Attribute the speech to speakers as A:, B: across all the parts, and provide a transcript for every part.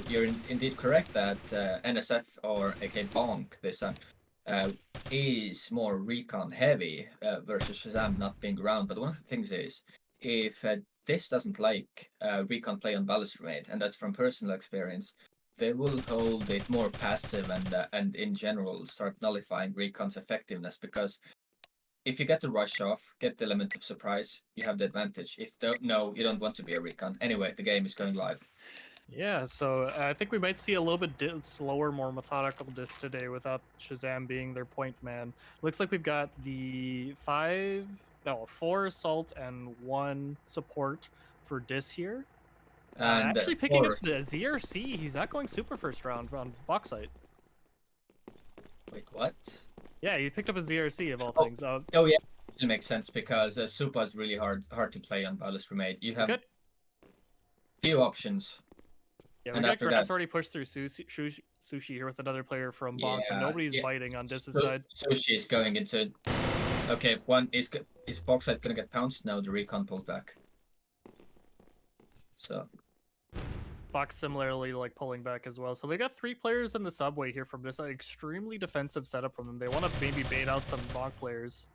A: you're indeed correct that NSF or aka BONK this time is more recon heavy versus Shazam not being around. But one of the things is if this doesn't like recon play on balustrade, and that's from personal experience, they will hold it more passive and in general start nullifying recon's effectiveness, because if you get the rush off, get the element of surprise, you have the advantage. If no, you don't want to be a recon. Anyway, the game is going live.
B: Yeah, so I think we might see a little bit slower, more methodical disc today without Shazam being their point man. Looks like we've got the 4 assault and 1 support for dis here.
A: And
B: Actually picking up the ZRC, he's not going super first round on Bauxite.
A: Wait, what?
B: Yeah, he picked up a ZRC of all things.
A: Oh yeah, it makes sense because Supa is really hard to play on balustrade. You have few options.
B: Yeah, we got Grass already pushed through Sushi here with another player from BONK, but nobody's biting on Dis's side.
A: Sushi is going into... Okay, if one is Bauxite gonna get pounced? No, the recon pulled back. So...
B: BONK similarly like pulling back as well. So they got 3 players in the subway here from this extremely defensive setup from them. They want to maybe bait out some BONK players.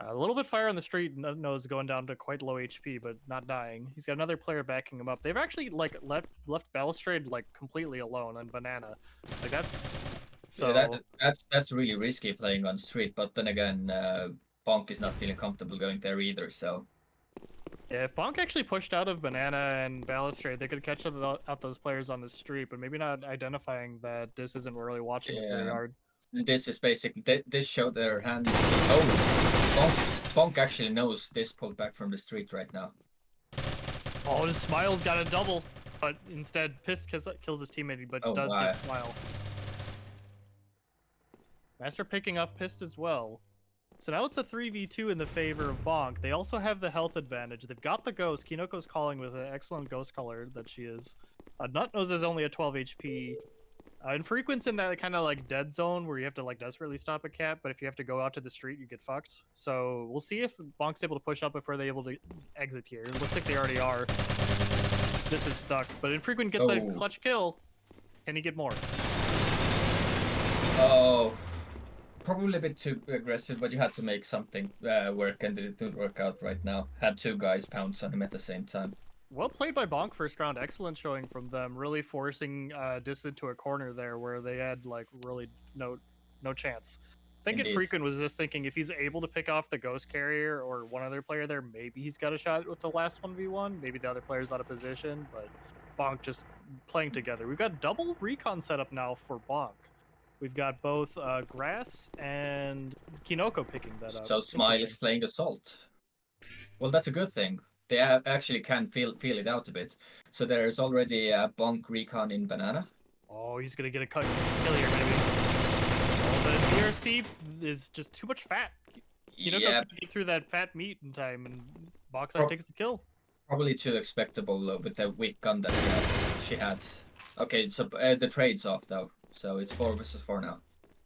B: A little bit fire on the street. Nose going down to quite low HP, but not dying. He's got another player backing him up. They've actually like left Balustrade like completely alone on Banana, like that. So
A: yeah, that's really risky playing on street. But then again, BONK is not feeling comfortable going there either. So
B: yeah, if BONK actually pushed out of Banana and Balustrade, they could catch out those players on the street, but maybe not identifying that this isn't really watching it very hard.
A: This is basically this showed their hand. Oh, BONK actually knows this pulled back from the street right now.
B: Oh, his Smile's got a double, but instead Pist kills his teammate, but does get Smile. Master picking off Pist as well. So now it's a 3v2 in the favor of BONK. They also have the health advantage. They've got the Ghost. Kinoko's calling with an excellent Ghost caller that she is. Nutnose is only at 12 HP. Infrequent's in that kind of like dead zone where you have to like desperately stop a cat, but if you have to go out to the street, you get fucked. So we'll see if BONK's able to push up before they're able to exit here. It looks like they already are. This is stuck, but Infrequent gets that clutch kill. Can he get more?
A: Oh, probably a bit too aggressive, but you had to make something work, and it didn't work out right now. Had 2 guys pounce on him at the same time.
B: Well played by BONK first round. Excellent showing from them. Really forcing Dis into a corner there where they had like really no chance. I think Infrequent was just thinking if he's able to pick off the Ghost Carrier or one other player there, maybe he's got a shot with the last 1v1. Maybe the other player's out of position, but BONK just playing together. We've got double recon setup now for BONK. We've got both Grass and Kinoko picking that up.
A: So Smile is playing Assault. Well, that's a good thing. They actually can feel it out a bit. So there's already a BONK recon in Banana.
B: Oh, he's gonna get a kill here, maybe. Oh, the DRC is just too much fat. Kinoko can get through that fat meat in time, and Bauxite takes the kill.
A: Probably too expectable though, with the weak gun that she had. Okay, so the trade's off though. So it's 4 versus 4 now.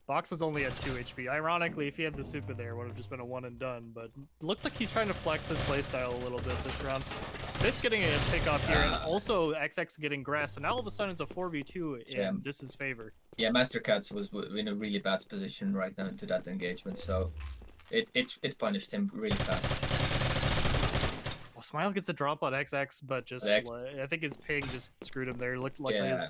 B: Box was only at 2 HP. Ironically, if he had the super there, it would have just been a 1 and done. But looks like he's trying to flex his playstyle a little bit this round. This getting a pick off here, and also XX getting Grass. So now all of a sudden it's a 4v2 in Dis's favor. Yeah,
A: Master Cats was in a really bad position right now into that engagement, so it punished him really fast.
B: Well, Smile gets a drop on XX, but just I think his ping just screwed him there. It looked like his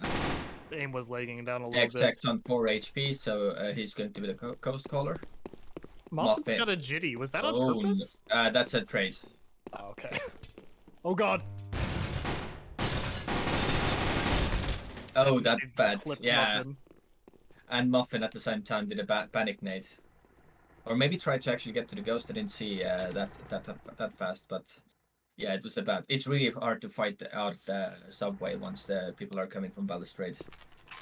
B: aim was lagging down a little bit.
A: XX on 4 HP, so he's going to be the Ghost Caller.
B: Muffin's got a Jitty. Was that on purpose?
A: That's a trade.
B: Oh, okay. Oh god.
A: Oh, that bad. Yeah.
B: Muffin.
A: And Muffin at the same time did a panic nade. Or maybe tried to actually get to the Ghost. I didn't see that fast, but yeah, it was a bad. It's really hard to fight out the subway once the people are coming from Balustrade.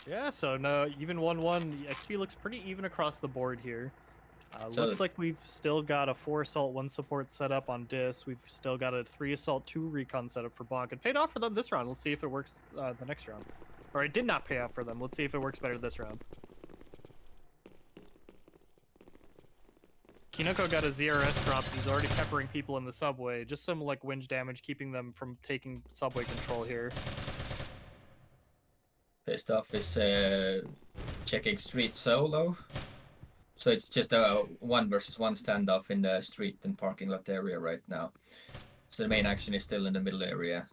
B: Yeah, so no, even 1-1. XP looks pretty even across the board here. Looks like we've still got a 4 assault, 1 support set up on Dis. We've still got a 3 assault, 2 recon setup for BONK. It paid off for them this round. Let's see if it works the next round. Or it did not pay off for them. Let's see if it works better this round. Kinoko got a ZRS drop. He's already peppering people in the subway. Just some like winch damage, keeping them from taking subway control here.
A: Pissed off is checking street solo. So it's just a 1-versus-1 standoff in the street and parking lot area right now. So the main action is still in the middle area.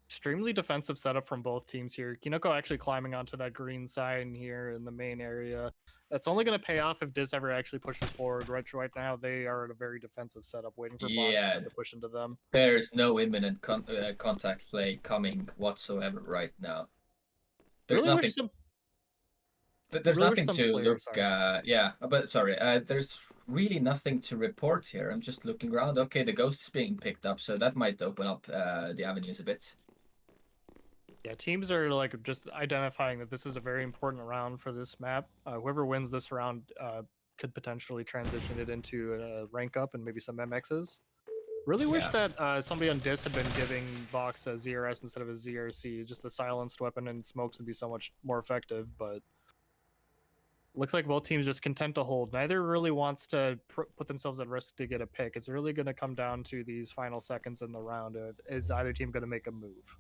B: Extremely defensive setup from both teams here. Kinoko actually climbing onto that green sign here in the main area. That's only going to pay off if Diz ever actually pushes forward. Right now, they are in a very defensive setup, waiting for BONK to push into them.
A: There's no imminent contact play coming whatsoever right now. There's
B: really
A: nothing. There's
B: really
A: nothing to
B: players,
A: look. Yeah, but sorry. There's really nothing to report here. I'm just looking around. Okay, the ghost is being picked up, so that might open up the avenues a bit.
B: Yeah, teams are like just identifying that this is a very important round for this map. Whoever wins this round could potentially transition it into a rank up and maybe some MXs. Really wish that somebody on Dis had been giving Vox a ZRS instead of a ZRC. Just the silenced weapon and smokes would be so much more effective, but looks like both teams just content to hold. Neither really wants to put themselves at risk to get a pick. It's really going to come down to these final seconds in the round. Is either team going to make a move?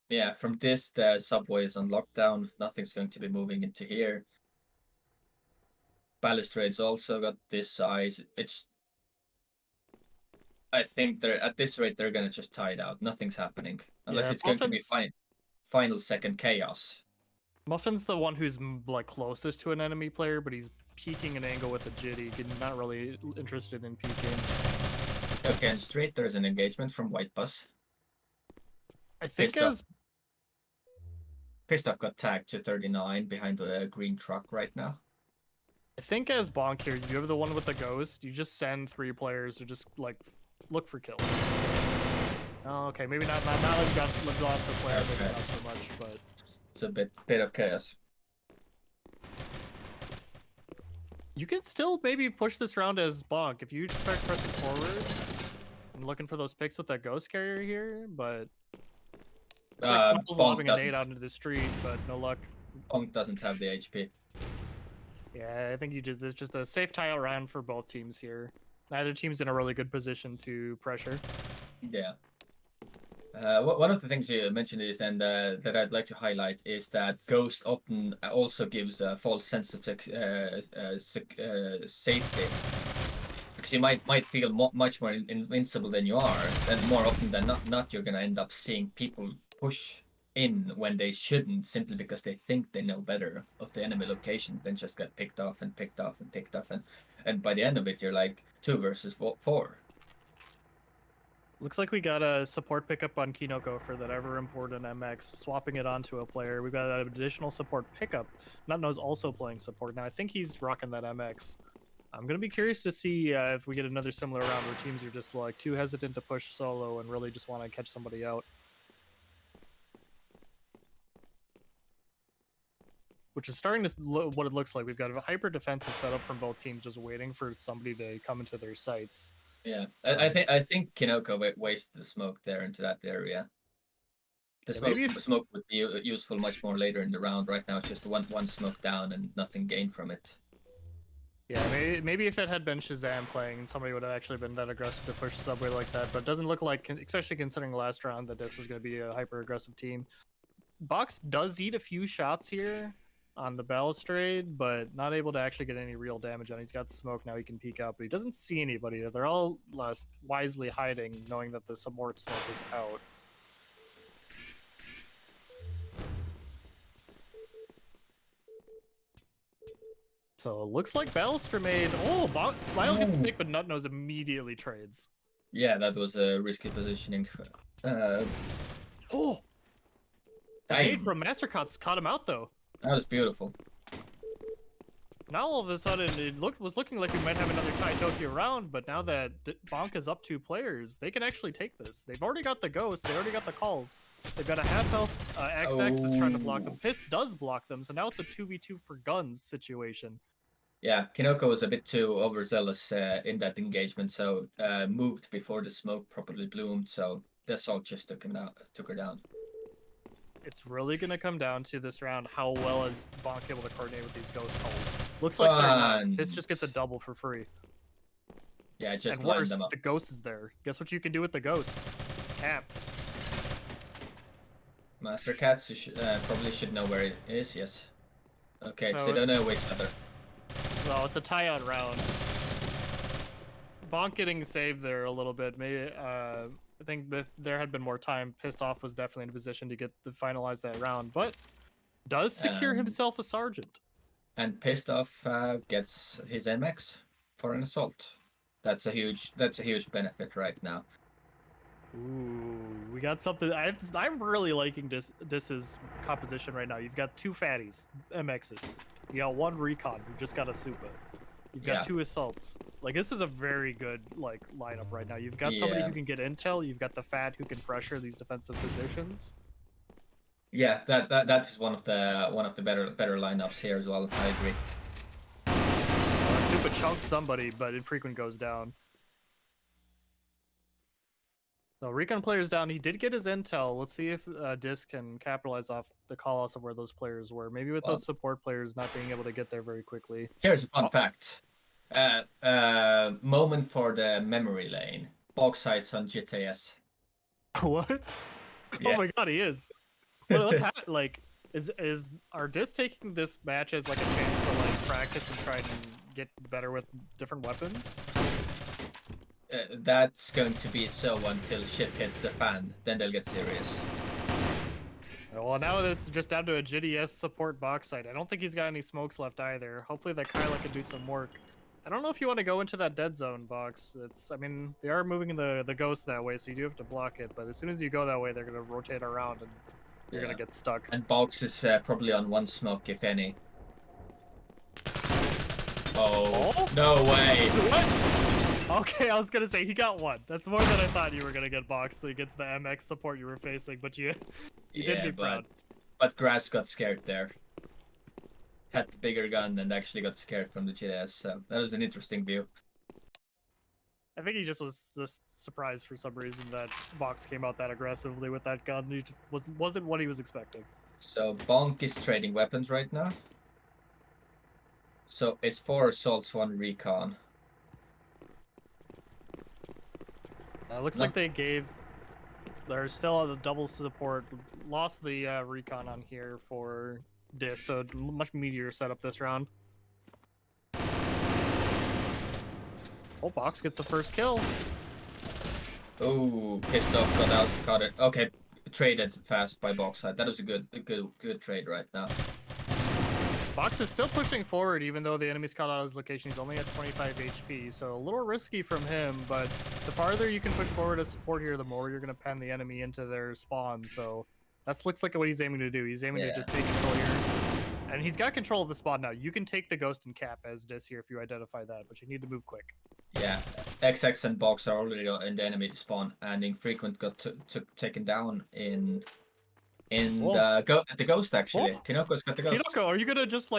A: Yeah, from this, the subway is on lockdown. Nothing's going to be moving into here. Balustrade's also got this size. I think they're at this rate they're gonna just tie it out. Nothing's happening unless it's going to be final second chaos.
B: Muffin's the one who's like closest to an enemy player, but he's peeking an angle with a jitty. Not really interested in peeking.
A: Okay, and straight there's an engagement from White Bus.
B: I think
A: Pissed Off got tagged to 39 behind a green truck right now.
B: I think as BONK here, you have the one with the ghost. You just send 3 players to just like look for kills. Oh, okay, maybe not like you lost the player, maybe not so much, but
A: it's a bit of chaos.
B: You can still maybe push this round as BONK if you start pressing forward and looking for those picks with that ghost carrier here, but it's like Snuffle's lobbing a nade out into the street, but no luck.
A: BONK doesn't have the HP.
B: Yeah, I think it's just a safe tie out round for both teams here. Neither team's in a really good position to pressure.
A: Yeah. One of the things you mentioned is, and that I'd like to highlight, is that Ghost often also gives a false sense of safety. Because you might feel much more invincible than you are, and more often than not you're going to end up seeing people push in when they shouldn't, simply because they think they know better of the enemy location, then just get picked off and picked off and picked off, and by the end of it you're like 2 versus 4.
B: Looks like we got a support pickup on Kinoko for that ever important MX, swapping it onto a player. We've got an additional support pickup. Nutno's also playing support. Now I think he's rocking that MX. I'm going to be curious to see if we get another similar round where teams are just like too hesitant to push solo and really just want to catch somebody out. Which is starting to what it looks like. We've got a hyper defensive setup from both teams, just waiting for somebody to come into their sights.
A: Yeah, I think Kinoko wasted the smoke there into that area. The smoke would be useful much more later in the round. Right now, it's just one smoke down and nothing gained from it.
B: Yeah, maybe if it had been Shazam playing, somebody would have actually been that aggressive to push Subway like that. But it doesn't look like, especially considering last round, that this was going to be a hyper aggressive team. Box does eat a few shots here on the balustrade, but not able to actually get any real damage on. He's got smoke now, he can peek out, but he doesn't see anybody. They're all wisely hiding, knowing that the support smoke is out. So it looks like Baluster made... Oh, Smile gets picked, but Nutnose immediately trades.
A: Yeah, that was a risky positioning.
B: Oh! The nade from Mastercot's caught him out, though.
A: That was beautiful.
B: Now all of a sudden, it was looking like we might have another Tiebreaker round, but now that BONK is up 2 players, they can actually take this. They've already got the ghost, they already got the calls. They've got a half-health XX that's trying to block them. Piss does block them, so now it's a 2v2 for guns situation.
A: Yeah, Kinoko was a bit too overzealous in that engagement, so moved before the smoke properly bloomed, so the assault just took her down.
B: It's really going to come down to this round, how well is BONK able to coordinate with these ghost calls. Looks like they're not. This just gets a double for free.
A: Yeah, just
B: and worse, the ghost is there. Guess what you can do with the ghost? Cap.
A: Master Cats probably should know where it is, yes. Okay, so
B: So
A: they don't know each other.
B: Well, it's a tie-out round. Bonk getting saved there a little bit. Maybe I think if there had been more time, Pissed Off was definitely in a position to finalize that round, but does secure himself a sergeant.
A: And Pissed Off gets his MX for an assault. That's a huge benefit right now.
B: Ooh, we got something. I'm really liking Dis's composition right now. You've got two fatties, MXs. You got one recon who just got a super. You've got two assaults. Like, this is a very good like lineup right now. You've got somebody who can get intel. You've got the fat who can pressure these defensive positions.
A: Yeah, that is one of the better lineups here as well. I agree.
B: Super chunked somebody, but infrequent goes down. So recon player's down. He did get his intel. Let's see if Dis can capitalize off the call-outs of where those players were. Maybe with those support players not being able to get there very quickly.
A: Here's a fun fact. Moment for the memory lane. Box sites on GTS.
B: What? Yeah. Oh my god, he is. What's happening? Like, are Dis taking this match as like a chance to like practice and try and get better with different weapons?
A: That's going to be so until shit hits the fan. Then they'll get serious.
B: Well, now it's just down to a GDS support box site. I don't think he's got any smokes left either. Hopefully that Kyla can do some work. I don't know if you want to go into that dead zone box. I mean, they are moving the ghost that way, so you do have to block it. But as soon as you go that way, they're going to rotate around and you're going to get stuck.
A: And box is probably on one smoke, if any. Oh, no way.
B: What? Okay, I was gonna say he got one. That's more than I thought you were gonna get boxed against the MX support you were facing, but you did be proud.
A: But Grass got scared there. Had the bigger gun and actually got scared from the GTS, so that was an interesting view.
B: I think he just was surprised for some reason that Box came out that aggressively with that gun. He just wasn't what he was expecting.
A: So Bonk is trading weapons right now. So it's 4 assaults, 1 recon.
B: Looks like they gave. They're still on the double support. Lost the recon on here for Dis, so much meatier setup this round. Oh, Box gets the first kill.
A: Oh, Pissed Off got out, caught it. Okay, traded fast by Box side. That was a good trade right now.
B: Box is still pushing forward, even though the enemy's caught out of his location. He's only at 25 HP, so a little risky from him, but the farther you can push forward as support here, the more you're going to pen the enemy into their spawn, so that looks like what he's aiming to do. He's aiming to just take control here, and he's got control of the spawn now. You can take the Ghost and Cap as Dis here if you identify that, but you need to move quick.
A: Yeah, XX and Box are already in the enemy spawn, and Infrequent got taken down in the Ghost, actually. Kinoko's got the Ghost.
B: Kinoko, are you gonna just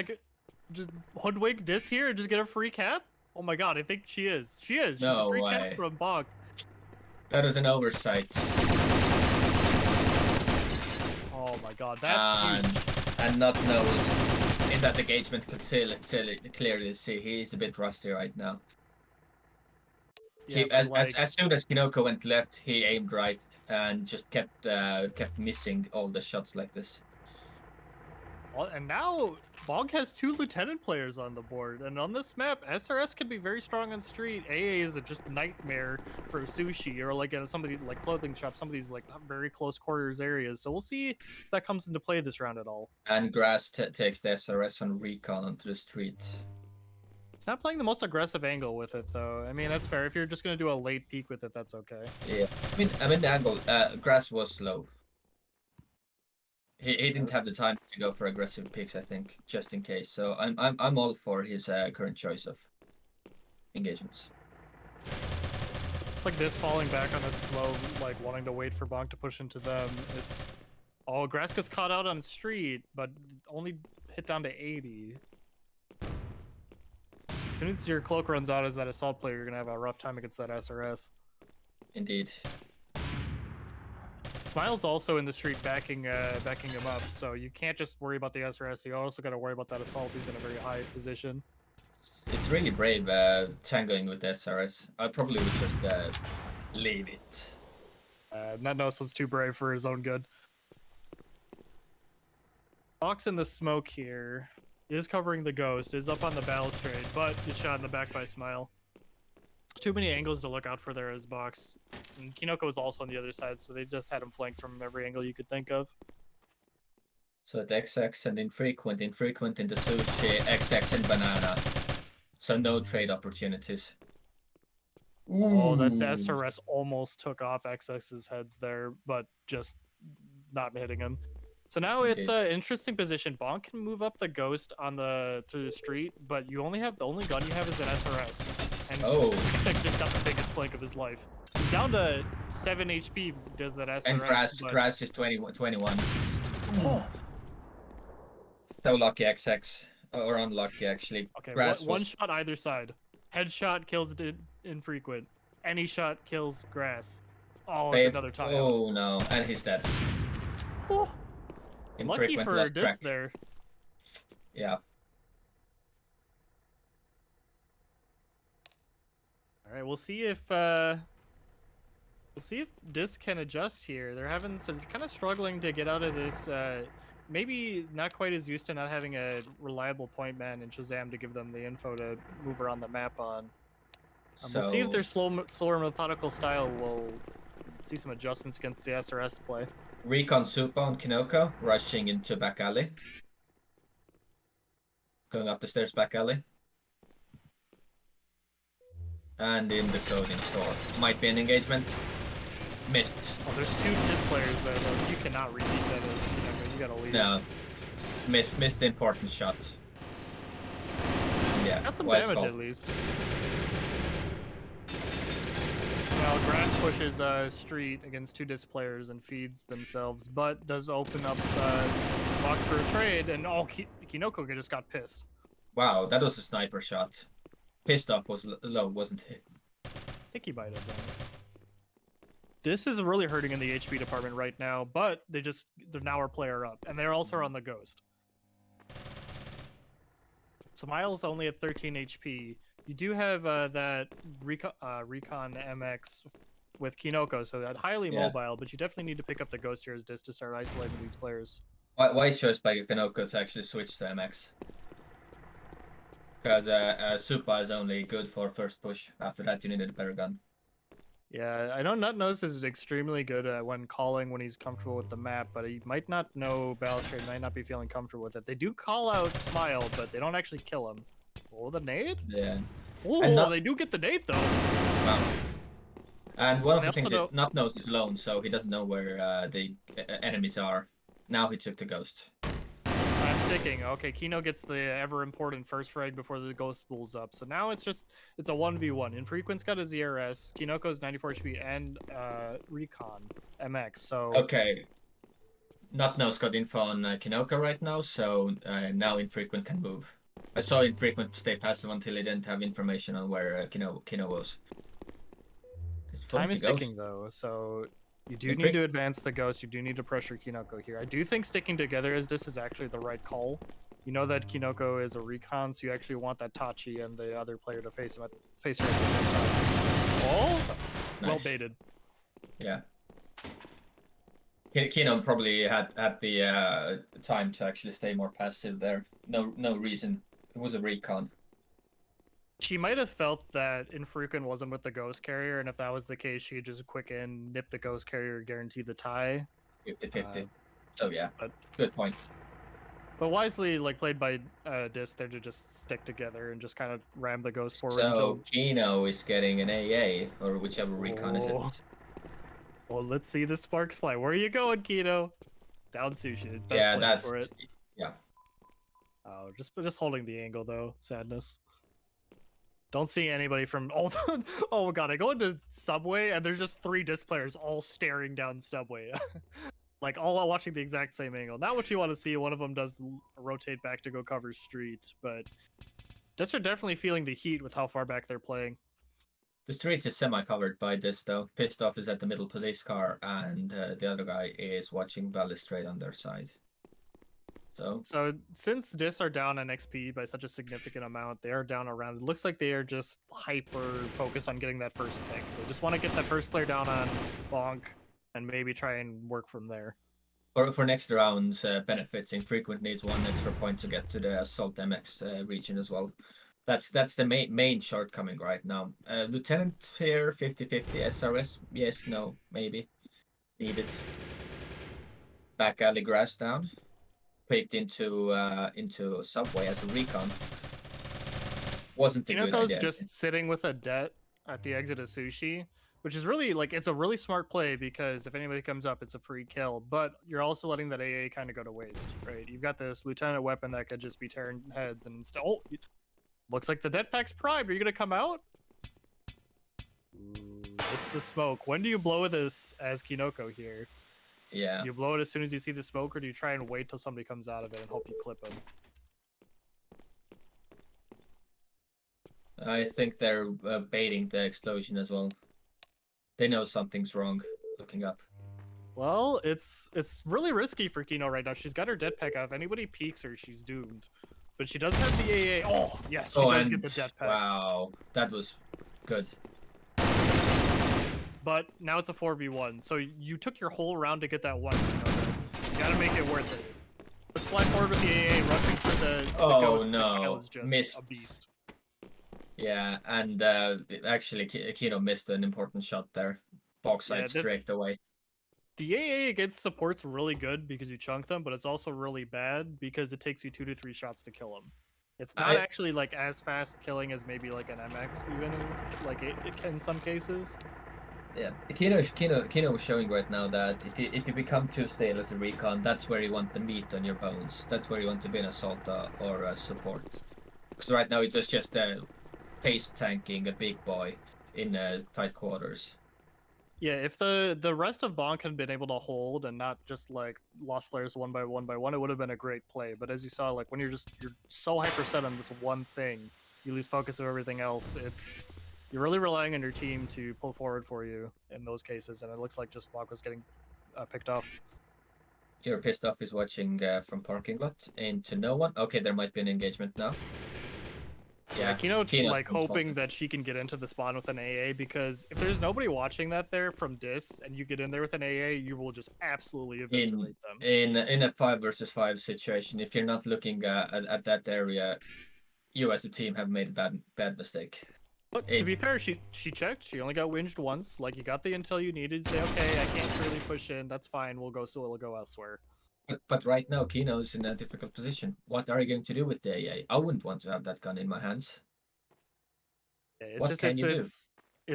B: hoodwink Dis here and just get a free cap? Oh my god, I think she is. She is. She's a free cap from BONK.
A: That is an oversight.
B: Oh my god, that's huge.
A: And not knows in that engagement could clearly see he's a bit rusty right now.
B: Yeah,
A: as soon as Kinoko went left, he aimed right and just kept missing all the shots like this.
B: Well, and now BONK has 2 lieutenant players on the board, and on this map, SRS can be very strong on street. AA is a just nightmare for sushi or like some of these like clothing shops, some of these like very close quarters areas. So we'll see if that comes into play this round at all.
A: And Grass takes the SRS on recon onto the street.
B: It's not playing the most aggressive angle with it, though. I mean, that's fair. If you're just going to do a late peek with it, that's okay.
A: Yeah, I mean the angle. Grass was slow. He didn't have the time to go for aggressive picks, I think, just in case. So I'm all for his current choice of engagements.
B: It's like this falling back on that slow, like wanting to wait for BONK to push into them. It's Grass gets caught out on street, but only hit down to 80. As soon as your cloak runs out as that assault player, you're gonna have a rough time against that SRS.
A: Indeed.
B: Smile's also in the street backing him up, so you can't just worry about the SRS. You also got to worry about that assault who's in a very high position.
A: It's really brave tangoing with the SRS. I probably would just leave it.
B: Netnos was too brave for his own good. Box in the smoke here is covering the ghost, is up on the balustrade, but gets shot in the back by Smile. Too many angles to look out for there as Box. And Kinoko was also on the other side, so they just had him flanked from every angle you could think of.
A: So the XX and infrequent in the sushi, XX and banana. So no trade opportunities.
B: Oh, that the
A: Ooh.
B: SRS almost took off XX's heads there, but just not hitting him. So now it's
A: Okay.
B: an interesting position. Bonk can move up the ghost on through the street, but you only have the only gun you have is an SRS. And
A: Oh.
B: XX just got the biggest flank of his life. He's down to 7 HP. Does that SRS?
A: And grass is 21. Oh. So lucky XX, or unlucky actually.
B: Okay,
A: Grass
B: one
A: was...
B: shot either side. Headshot kills infrequent. Any shot kills grass. Oh, it's another tie.
A: Oh no, and he's dead.
B: Oh. Lucky
A: Infrequent
B: for
A: lost
B: this
A: track.
B: there.
A: Yeah.
B: All right, we'll see if Dis can adjust here. They're kind of struggling to get out of this. Maybe not quite as used to not having a reliable point man in Shazam to give them the info to move around the map on. We'll see if their slower methodical style will see some adjustments against the SRS play.
A: Recon Supa on Kinoko, rushing into back alley. Going up the stairs back alley. And in the clothing store. Might be an engagement. Missed.
B: Oh, there's 2 Dis players there, though. You cannot repeat that as you gotta leave.
A: No. Missed the important shot. Yeah.
B: Got some damage at least. Well, Grass pushes street against 2 Dis players and feeds themselves, but does open up box for a trade, and Kinoko just got pissed.
A: Wow, that was a sniper shot. Pissed off was low, wasn't he?
B: I think he might have done it. This is really hurting in the HP department right now, but they're now a player up, and they're also on the ghost. Smile's only at 13 HP. You do have that Recon MX with Kinoko, so that highly mobile, but you definitely need to pick up the ghost here as Dis to start isolating these players.
A: Why chose by Kinoko to actually switch to MX? Because Supa is only good for first push. After that, you needed a better gun.
B: Yeah, I know Nutnose is extremely good at when calling when he's comfortable with the map, but he might not know Balustrade, might not be feeling comfortable with it. They do call out Smile, but they don't actually kill him. Oh, the nade?
A: Yeah.
B: Oh, they do get the nade, though.
A: Wow. And one of the things is Nutnose is alone, so he doesn't know where the enemies are. Now he took the ghost.
B: I'm sticking. Okay, Kino gets the ever-important first frag before the ghost pulls up. So now it's a 1v1. Infrequent's got a ZRS, Kinoko's 94 HP, and Recon MX. So
A: okay. Nutnose got info on Kinoko right now, so now Infrequent can move. I saw Infrequent stay passive until he didn't have information on where Kino was.
B: Time is ticking, though, so you do need to advance the ghost. You do need to pressure Kinoko here. I do think sticking together as this is actually the right call. You know that Kinoko is a recon, so you actually want that Tachi and the other player to face her at the same time. Oh, nice. Well baited.
A: Yeah. Kino probably had the time to actually stay more passive there. No reason. It was a recon.
B: She might have felt that Infrequent wasn't with the ghost carrier, and if that was the case, she'd just quick in, nip the ghost carrier, guarantee the tie.
A: 50-50. So yeah, good point.
B: But wisely, played by Dis, there to just stick together and just kind of ram the ghost forward.
A: So Kino is getting an AA, or whichever recon is it.
B: Well, let's see the sparks fly. Where are you going, Kino? Down sushi.
A: Best place for it. Yeah.
B: Oh, just holding the angle though. Sadness. Don't see anybody from oh god, I go into Subway and there's just 3 Dis players all staring down Subway. All watching the exact same angle. Not what you want to see. One of them does rotate back to go cover streets, but Dis are definitely feeling the heat with how far back they're playing.
A: The street is semi-covered by Dis though. Pissed off is at the middle police car, and the other guy is watching Balustrade on their side. So
B: since Dis are down on XP by such a significant amount, they are down around. It looks like they are just hyper focused on getting that first pick. They just want to get that first player down on Bonk and maybe try and work from there.
A: For next rounds, benefiting frequent needs 1 extra point to get to the Assault MX region as well. That's the main shortcoming right now. Lieutenant here 50-50 SRS, yes, no, maybe needed. Back alley grass down, picked into subway as a recon. Wasn't a good
B: Kinoko's
A: idea.
B: just sitting with a det at the exit of Sushi, which is really like it's a really smart play because if anybody comes up, it's a free kill. But you're also letting that AA kind of go to waste, right? You've got this lieutenant weapon that could just be tearing heads, and instead, oh, looks like the det pack's primed. Are you gonna come out? Ooh, this is smoke. When do you blow this as Kinoko here?
A: Yeah.
B: Do you blow it as soon as you see the smoke, or do you try and wait till somebody comes out of it and hope you clip him?
A: I think they're baiting the explosion as well. They know something's wrong. Looking up.
B: Well, it's really risky for Kino right now. She's got her dead pack out. If anybody peeks her, she's doomed. But she does have the AA. Oh, yes, she does get the dead pack.
A: Wow, that was good.
B: But now it's a 4v1, so you took your whole round to get that one. You gotta make it worth it. Let's fly forward with the AA, rushing for the ghost.
A: No,
B: Is just
A: missed.
B: a beast.
A: Yeah, and actually Kino missed an important shot there. Box side straight away.
B: The AA against support's really good because you chunk them, but it's also really bad because it takes you 2 to 3 shots to kill them. It's not actually like as fast killing as maybe like an MX even, like it can in some cases.
A: Yeah, Kino was showing right now that if you become too stale as a recon, that's where you want the meat on your bones. That's where you want to be an assault or a support. Because right now it's just pace tanking a big boy in tight quarters. Yeah,
B: if the rest of BONK had been able to hold and not just like lost players one by one, it would have been a great play. But as you saw, like when you're so hyper set on this one thing, you lose focus of everything else. You're really relying on your team to pull forward for you in those cases, and it looks like just BONK was getting picked off.
A: You're pissed off is watching from parking lot into no one. Okay, there might be an engagement now.
B: Yeah, Kino's like hoping that she can get into the spawn with an AA, because if there's nobody watching that there from dis and you get in there with an AA, you will just absolutely eviscerate them.
A: In a 5 versus 5 situation, if you're not looking at that area, you as a team have made a bad mistake.
B: But to be fair, she checked. She only got winged once. Like, you got the intel you needed. Say, okay, I can't really push in. That's fine. We'll go elsewhere.
A: But right now, Kino's in a difficult position. What are you going to do with the AA? I wouldn't want to have that gun in my hands. What can you do?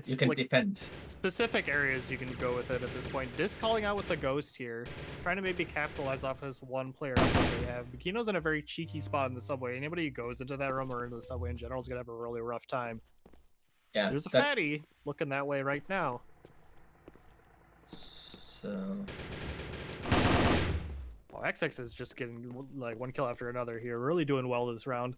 A: You can like defend.
B: Specific areas you can go with it at this point. Dis calling out with the ghost here, trying to maybe capitalize off this one player that they have. Kino's in a very cheeky spot in the subway. Anybody who goes into that room or into the subway in general is going to have a really rough time.
A: Yeah,
B: there's a fatty looking that way right now.
A: So...
B: Well, XX is just getting like one kill after another here. Really doing well this round.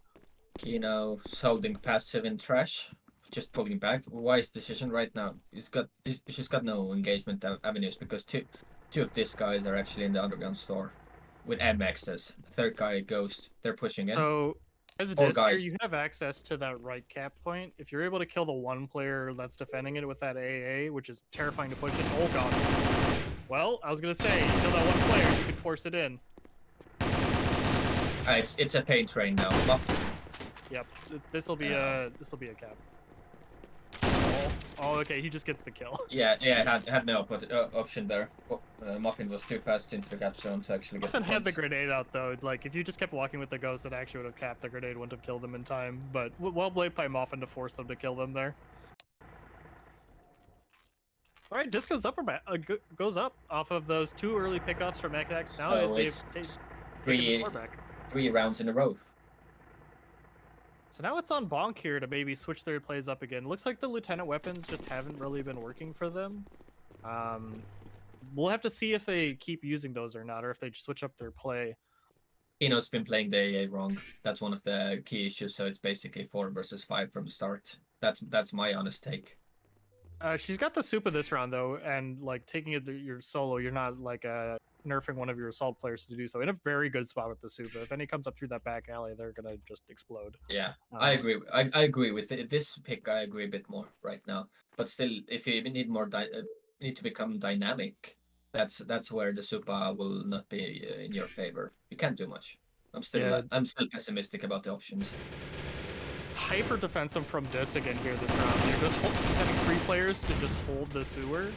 A: Kino's holding passive in trash, just pulling back. Wise decision right now. She's got no engagement avenues because two of these guys are actually in the underground store with MXs. Third guy goes. They're pushing in.
B: So as a dis here, you have access to that right cap point. If you're able to kill the one player that's defending it with that AA, which is terrifying to push in. Oh god. Well, I was gonna say, you kill that one player, you can force it in.
A: It's a pain train now.
B: Yep, this will be a cap. Oh, okay, he just gets the kill.
A: Yeah, had no option there. Muffin was too fast into the gap zone to actually get.
B: Muffin had the grenade out though. Like if you just kept walking with the ghost, it actually would have capped. The grenade wouldn't have killed them in time. But well played by Muffin to force them to kill them there. All right, disc goes up goes up off of those 2 early pickoffs from XX. Now
A: so
B: they've taken the score back.
A: 3 rounds in a row.
B: So now it's on BONK here to maybe switch their plays up again. Looks like the lieutenant weapons just haven't really been working for them. We'll have to see if they keep using those or not, or if they switch up their play.
A: Kino's been playing the AA wrong. That's one of the key issues. So it's basically 4 versus 5 from the start. That's my honest take.
B: She's got the super this round though, and like taking it your solo, you're not like nerfing one of your assault players to do so. In a very good spot with the super. If any comes up through that back alley, they're gonna just explode.
A: Yeah, I agree. I agree with it. This pick. I agree a bit more right now. But still, if you need more, need to become dynamic, That's where the Supa will not be in your favor. You can't do much.
B: Yeah.
A: I'm still pessimistic about the options.
B: Hyper defensive from Dis again here this round. They're just sending 3 players to just hold the the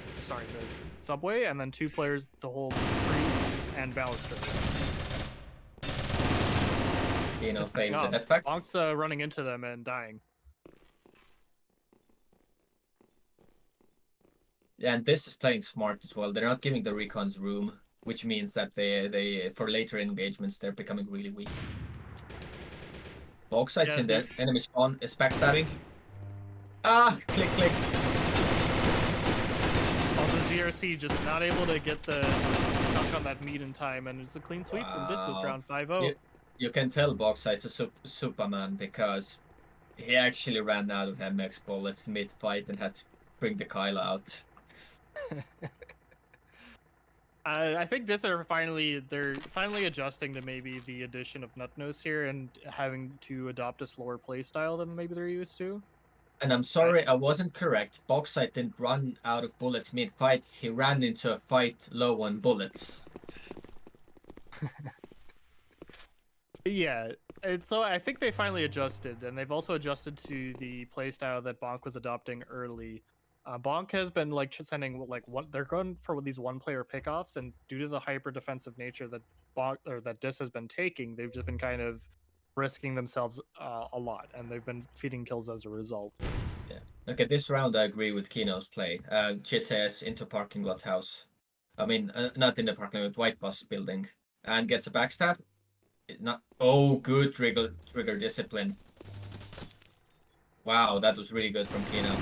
B: subway, and then 2 players to hold the street and baluster.
A: You know, failed the
B: off.
A: netback.
B: Bonk's running into them and dying.
A: Yeah, and this is playing smart as well. They're not giving the recons room, which means that they for later engagements they're becoming really weak. Box sites in the enemy spawn is backstabbing. Ah, click, click.
B: Oh, the ZRC just not able to get the knock on that meat in time, and it's a clean sweep from this round 5-0.
A: You can tell Box sites a Superman because he actually ran out of MX bullets mid-fight and had to bring the Kyla out.
B: I think they're finally adjusting to maybe the addition of Nutnose here and having to adopt a slower play style than maybe they're used to.
A: And I'm sorry, I wasn't correct. Boxite didn't run out of bullets mid-fight. He ran into a fight low on bullets.
B: Yeah, and so I think they finally adjusted, and they've also adjusted to the playstyle that BONK was adopting early. BONK has been like sending they're going for these one-player pickoffs, and due to the hyper defensive nature that that Dis has been taking, they've just been kind of risking themselves a lot, and they've been feeding kills as a result.
A: Yeah. Okay, this round I agree with Kino's play. GTS into parking lot house. I mean, not in the parking lot, white bus building, and gets a backstab. Not good trigger discipline. Wow, that was really good from Kino.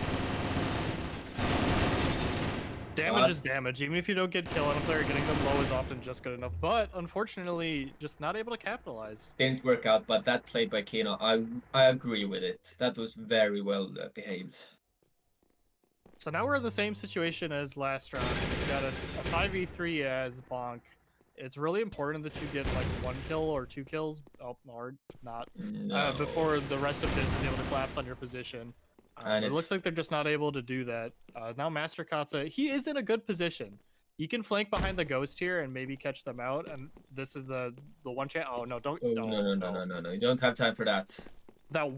B: Damage is damage. Even if you don't get kill on a player, getting them low is often just good enough. But unfortunately, just not able to capitalize.
A: Didn't work out, but that play by Kino, I agree with it. That was very well behaved.
B: So now we're in the same situation as last round. We've got a 5v3 as BONK. It's really important that you get like 1 kill or 2 kills. Oh, or not.
A: No.
B: Before the rest of this is able to collapse on your position. It looks like they're just not able to do that. Now Master Katsa, he is in a good position. He can flank behind the ghost here and maybe catch them out. And this is the one chance. Oh no! Don't.
A: Oh, no! You don't have time for that.
B: That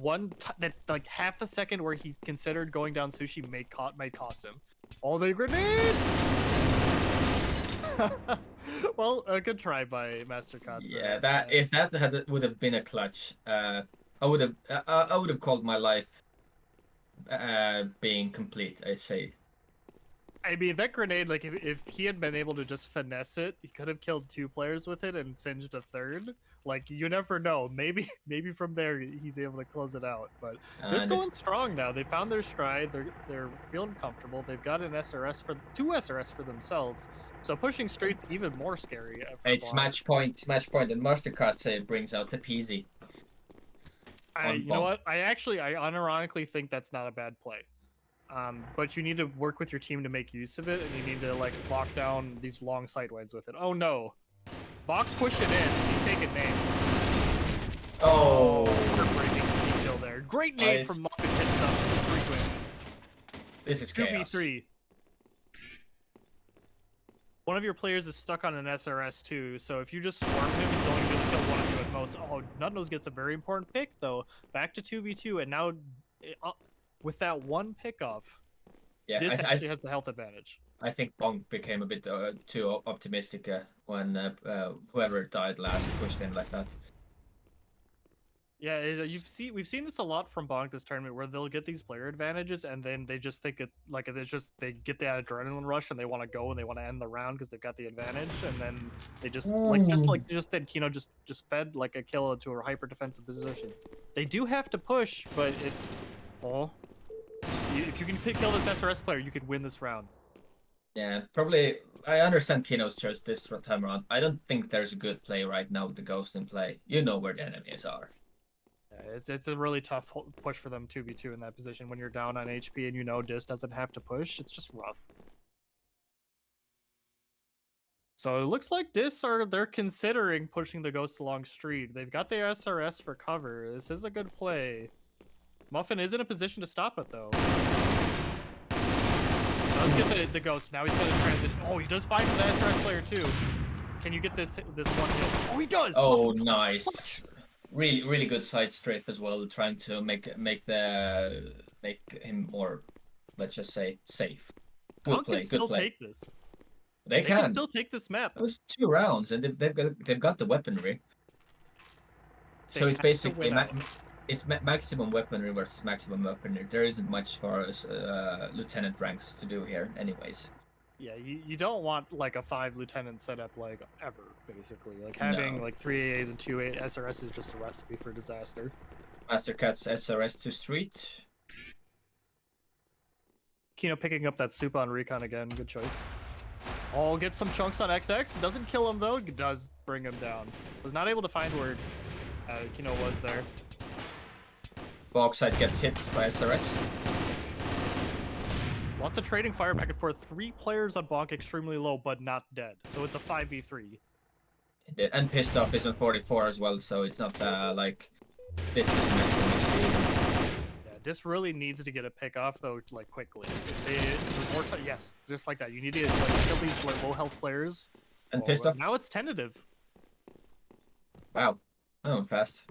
B: that like half a second where he considered going down sushi may cost him. Oh, the grenade! Well, a good try by Master Katsa.
A: Yeah, if that would have been a clutch, I would have called my life being complete. I say.
B: I mean, that grenade, like, if he had been able to just finesse it, he could have killed 2 players with it and singed a 3rd. Like, you never know. Maybe from there he's able to close it out. But they're going strong now. They found their stride. They're feeling comfortable. They've got an SRS 2 SRS for themselves. So pushing street's even more scary.
A: It's match point, and Master Katsa brings out the peasy.
B: You know what? I unironically think that's not a bad play. But you need to work with your team to make use of it, and you need to like lock down these long sideways with it. Oh no, Box pushed it in. He's taking names.
A: Oh,
B: breaking kill there. Great nade from Muffin. Hits up 3 wins.
A: This is chaos.
B: 2v3. One of your players is stuck on an SRS too, so if you just swarm him, he's only going to kill one of you at most. Oh, Nutnose gets a very important pick though. Back to 2v2, and now. With that 1 pickoff, this actually has the health advantage.
A: I think BONK became a bit too optimistic when whoever died last pushed in like that. Yeah,
B: we've seen this a lot from BONK this tournament, where they'll get these player advantages and then they just think it like it's just they get the adrenaline rush and they want to go and they want to end the round because they've got the advantage, and then they just then Kino just fed like a kill into a hyper defensive position. They do have to push, but it's if you can kill this SRS player, you could win this round.
A: Yeah, probably. I understand Kino's choice this time around. I don't think there's a good play right now with the Ghost in play. You know where the enemies are.
B: Yeah, it's a really tough push for them 2v2 in that position when you're down on HP and you know Dis doesn't have to push. It's just rough. So it looks like Dis they're considering pushing the Ghost along street. They've got the SRS for cover. This is a good play. Muffin is in a position to stop it, though. does get the ghost. Now he's got to transition. Oh, he does find the SRS player too. Can you get this one hit? Oh, he does.
A: Oh, nice. Really good side strafe as well, trying to make him more, let's just say, safe. Good play. Good play.
B: Take this.
A: They can
B: still take this map.
A: It was 2 rounds, and they've got the weaponry. So it's basically maximum weaponry versus maximum weaponry. There isn't much for us lieutenant ranks to do here, anyways.
B: Yeah, you don't want like a 5 lieutenant setup like ever, basically. Like having like 3 AAs and 2 SRS is just a recipe for disaster.
A: Master cuts SRS to street.
B: Kino picking up that soup on recon again. Good choice. Oh, gets some chunks on XX. Doesn't kill him though. It does bring him down. Was not able to find where Kino was there.
A: BONK side gets hit by SRS.
B: Lots of trading fire back and forth. 3 players on BONK extremely low, but not dead. So it's a 5v3.
A: And pissed off is on 44 as well, so it's not like this is maximum.
B: Yeah, this really needs to get a pick off though, like quickly. Yes, just like that. You need to like kill these like, low health players.
A: And pissed off.
B: Now it's tentative.
A: Wow, that went fast.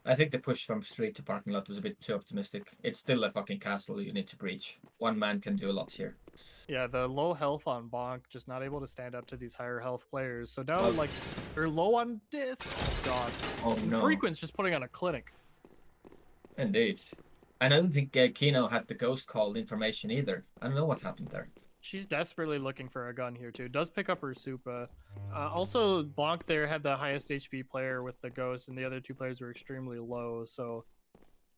A: I think the push from street to parking lot was a bit too optimistic. It's still a fucking castle you need to breach. One man can do a lot here.
B: Yeah, the low health on BONK, just not able to stand up to these higher health players. So now, like, they're low on disc. Oh, God.
A: Oh, no.
B: Frequent's just putting on a clinic.
A: Indeed. And I don't think Kino had the ghost call information either. I don't know what happened there.
B: She's desperately looking for a gun here, too. Does pick up her Supa. Also, BONK there had the highest HP player with the ghost, and the other 2 players were extremely low, so...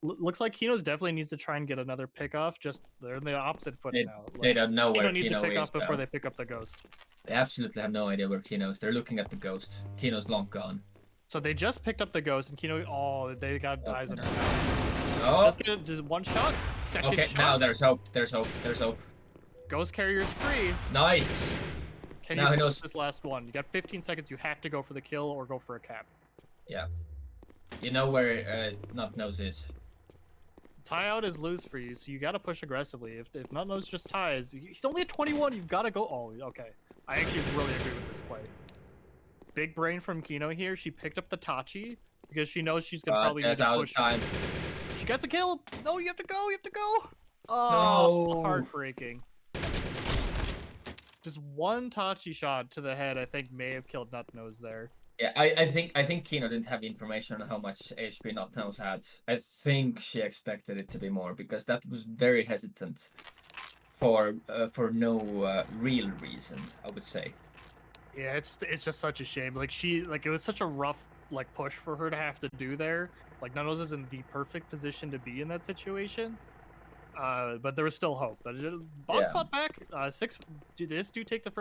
B: looks like Kino's definitely needs to try and get another pick off. Just they're in the opposite foot now. Like,
A: they don't know where Kino
B: needs to pick
A: is
B: off before they pick up the ghost.
A: They absolutely have no idea where Kino is. They're looking at the ghost. Kino's long gone.
B: So they just picked up the ghost, and Kino. Oh, they got eyes on her.
A: Oh.
B: Just get just one shot. Second shot.
A: Okay, now there's hope. There's hope. There's hope.
B: Ghost carrier's free.
A: Nice.
B: Can you close this last one? You got 15 seconds. You have to go for the kill or go for a cap.
A: Yeah. You know where Not Nose is.
B: Tie out is lose for you, so you got to push aggressively. If Not Nose just ties, he's only at 21. You've got to go. Oh, okay. I actually really agree with this play. Big brain from Kino here. She picked up the Tachi because she knows she's gonna probably need to push.
A: Time.
B: She gets a kill. No, you have to go. You have to go. Oh, no. Heartbreaking. Just one Tachi shot to the head, I think, may have killed Nut Nose there.
A: Yeah, I think Kino didn't have information on how much HP Nut Nose had. I think she expected it to be more because that was very hesitant for no real reason, I would say.
B: Yeah, it's just such a shame. Like it was such a rough like push for her to have to do there. Like Nut Nose is in the perfect position to be in that situation. But there was still hope. But BONK fought back. 6. Do take the first.